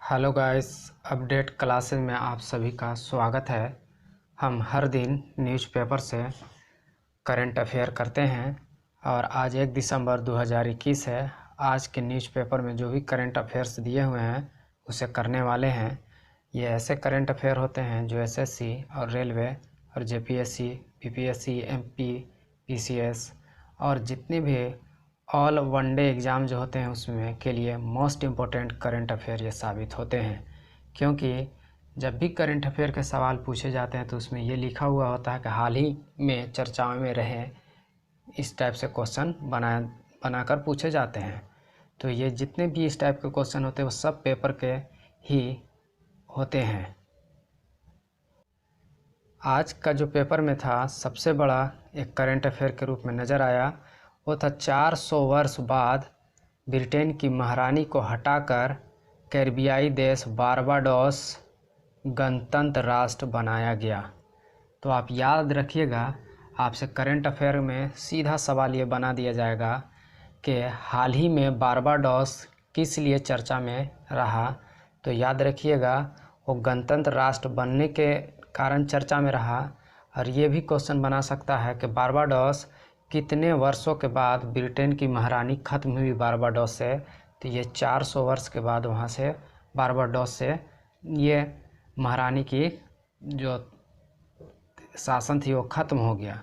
Hello guys, update classes में आप सभी का स्वागत है। हम हर दिन न्यूज़पेपर से करंट अफेयर करते हैं और आज 1 दिसंबर 2021 है। आज के न्यूज़पेपर में जो भी करंट अफेयर्स दिए हुए हैं उसे करने वाले हैं। ये ऐसे करंट अफेयर होते हैं जो एसएससी और रेलवे और जेपीएससी, पीपीएससी, एमपी, पीसीएस और जितने भी ऑल वनडे एग्ज़ाम जो होते हैं उसमें के लिए मोस्ट इम्पोर्टेंट करंट अफेयर ये साबित होते हैं। क्योंकि जब भी करंट अफेयर के सवाल पूछे जाते हैं तो उसमें ये लिखा हुआ होता है कि हाल ही में चर्चाओं में रहे इस टाइप से क्वेश्चन बनाकर पूछे जाते हैं। तो ये जितने भी इस टाइप के क्वेश्चन होते हैं वो सब पेपर के ही होते हैं। आज का जो पेपर में था सबसे बड़ा एक करंट अफेयर के रूप में नज़र आया वो था 400 वर्ष बाद ब्रिटेन की महारानी को हटाकर कैरिबियाई देश बारबाडोस गणतंत्र राष्ट्र बनाया गया। तो आप याद रखिएगा, आपसे करंट अफेयर में सीधा सवाल ये बना दिया जाएगा कि हाल ही में बारबाडोस किस लिए चर्चा में रहा। तो याद रखिएगा वो गणतंत्र राष्ट्र बनने के कारण चर्चा में रहा। और ये भी क्वेश्चन बना सकता है कि बारबाडोस कितने वर्षों के बाद ब्रिटेन की महारानी ख़त्म हुई बारबाडोस से। तो ये 400 वर्ष के बाद वहाँ से बारबाडोस से ये महारानी की जो शासन थी वो ख़त्म हो गया।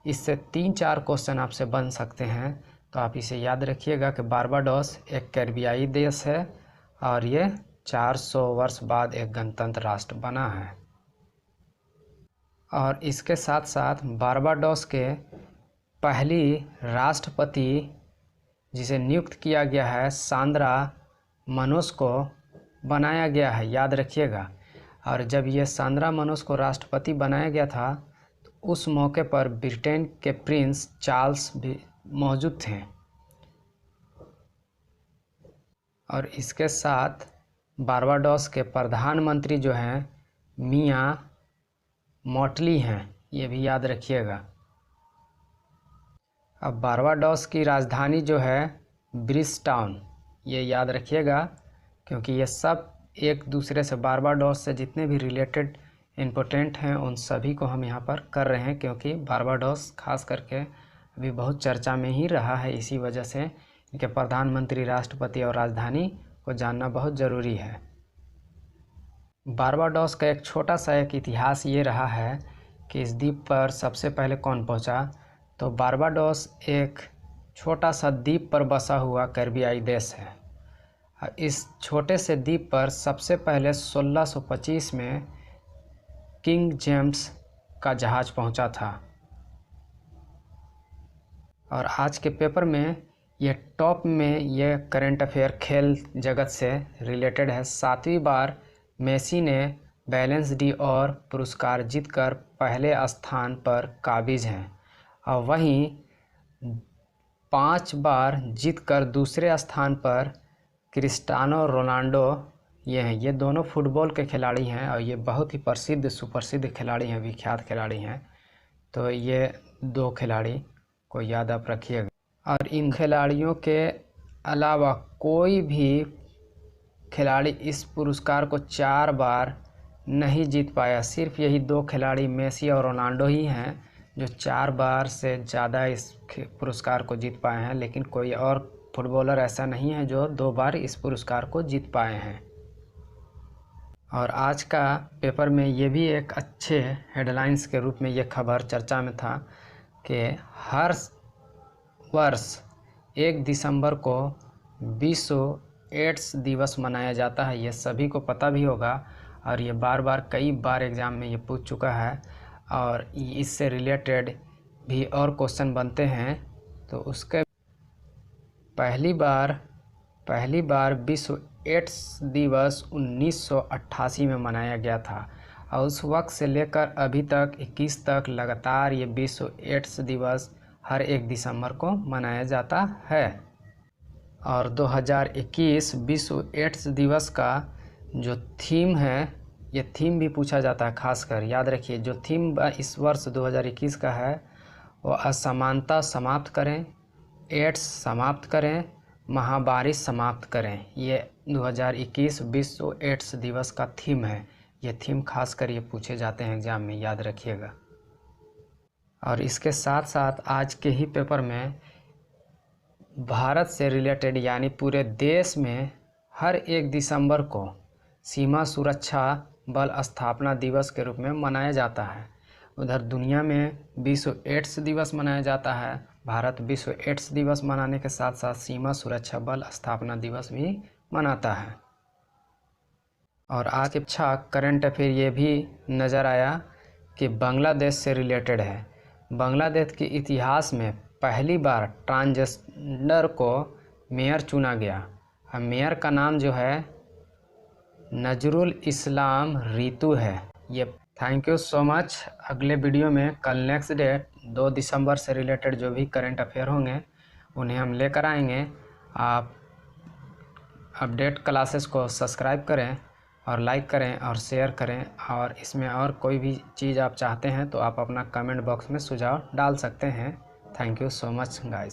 इससे 3-4 क्वेश्चन आपसे बन सकते हैं। तो आप इसे याद रखिएगा कि बारबाडोस एक कैरिबियाई देश है और ये 400 वर्ष बाद एक गणतंत्र राष्ट्र बना है। और इसके साथ साथ बारबाडोस के पहली राष्ट्रपति जिसे नियुक्त किया गया है सांद्रा मनोस को बनाया गया है, याद रखिएगा। और जब ये सांद्रा मनोस को राष्ट्रपति बनाया गया था तो उस मौके पर ब्रिटेन के प्रिंस चार्ल्स भी मौजूद थे। और इसके साथ बारबाडोस के प्रधानमंत्री जो हैं मियाँ मॉटली हैं, ये भी याद रखिएगा। अब बारबाडोस की राजधानी जो है ब्रिजटाउन, ये याद रखिएगा क्योंकि ये सब एक दूसरे से बारबाडोस से जितने भी रिलेटेड इम्पोर्टेंट हैं उन सभी को हम यहाँ पर कर रहे हैं। क्योंकि बारबाडोस खास करके अभी बहुत चर्चा में ही रहा है, इसी वजह से इनके प्रधानमंत्री, राष्ट्रपति और राजधानी को जानना बहुत ज़रूरी है। बारबाडोस का एक छोटा सा एक इतिहास ये रहा है कि इस द्वीप पर सबसे पहले कौन पहुँचा। तो बारबाडोस एक छोटा सा द्वीप पर बसा हुआ कैरिबियाई देश है। इस छोटे से द्वीप पर सबसे पहले 1625 में किंग जेम्स का जहाज पहुंचा था। और आज के पेपर में ये टॉप में ये करंट अफेयर खेल जगत से रिलेटेड है। 7वीं बार मेसी ने बैलेंस डी और पुरस्कार जीतकर पहले स्थान पर काबिज हैं। और वहीं 5 बार जीतकर दूसरे स्थान पर क्रिस्टियानो रोनाल्डो ये हैं। ये दोनों फुटबॉल के खिलाड़ी हैं और ये बहुत ही प्रसिद्ध सुप्रसिद्ध खिलाड़ी हैं, विख्यात खिलाड़ी हैं। तो ये 2 खिलाड़ी को याद आप रखिएगा। और इन खिलाड़ियों के अलावा कोई भी खिलाड़ी इस पुरस्कार को 4 बार नहीं जीत पाया। सिर्फ यही 2 खिलाड़ी मेसी और रोनाल्डो ही हैं जो 4 बार से ज़्यादा इस पुरस्कार को जीत पाए हैं। लेकिन कोई और फुटबॉलर ऐसा नहीं है जो 2 बार इस पुरस्कार को जीत पाए हैं। और आज का पेपर में ये भी एक अच्छे हेडलाइंस के रूप में ये खबर चर्चा में था कि हर वर्ष 1 दिसंबर को विश्व एड्स दिवस मनाया जाता है। ये सभी को पता भी होगा और ये बार बार कई बार एग्ज़ाम में ये पूछ चुका है और इससे रिलेटेड भी और क्वेश्चन बनते हैं। तो उसके पहली बार विश्व एड्स दिवस 1988 में मनाया गया था। और उस वक्त से लेकर अभी तक 21 तक लगातार ये विश्व एड्स दिवस हर 1 दिसंबर को मनाया जाता है। और 2021 विश्व एड्स दिवस का जो थीम है, ये थीम भी पूछा जाता है खासकर, याद रखिए। जो थीम इस वर्ष 2021 का है वो असमानता समाप्त करें, एड्स समाप्त करें, महामारी समाप्त करें। ये 2021 विश्व एड्स दिवस का थीम है। ये थीम खास कर ये पूछे जाते हैं एग्ज़ाम में, याद रखिएगा। और इसके साथ साथ आज के ही पेपर में भारत से रिलेटेड यानी पूरे देश में हर 1 दिसंबर को सीमा सुरक्षा बल स्थापना दिवस के रूप में मनाया जाता है। उधर दुनिया में विश्व एड्स दिवस मनाया जाता है। भारत विश्व एड्स दिवस मनाने के साथ साथ सीमा सुरक्षा बल स्थापना दिवस भी मनाता है। और आज के अच्छा करंट अफेयर ये भी नज़र आया कि बांग्लादेश से रिलेटेड है। बांग्लादेश के इतिहास में पहली बार ट्रांसजेंडर को मेयर चुना गया। मेयर का नाम जो है नजरुल इस्लाम रितु है। ये थैंक यू सो मच। अगले वीडियो में कल नेक्स्ट डेट 2 दिसंबर से रिलेटेड जो भी करंट अफेयर होंगे उन्हें हम लेकर आएंगे। आप अपडेट क्लासेस को सब्सक्राइब करें और लाइक करें और शेयर करें। और इसमें और कोई भी चीज़ आप चाहते हैं तो आप अपना कमेंट बॉक्स में सुझाव डाल सकते हैं। Thank you so much guys.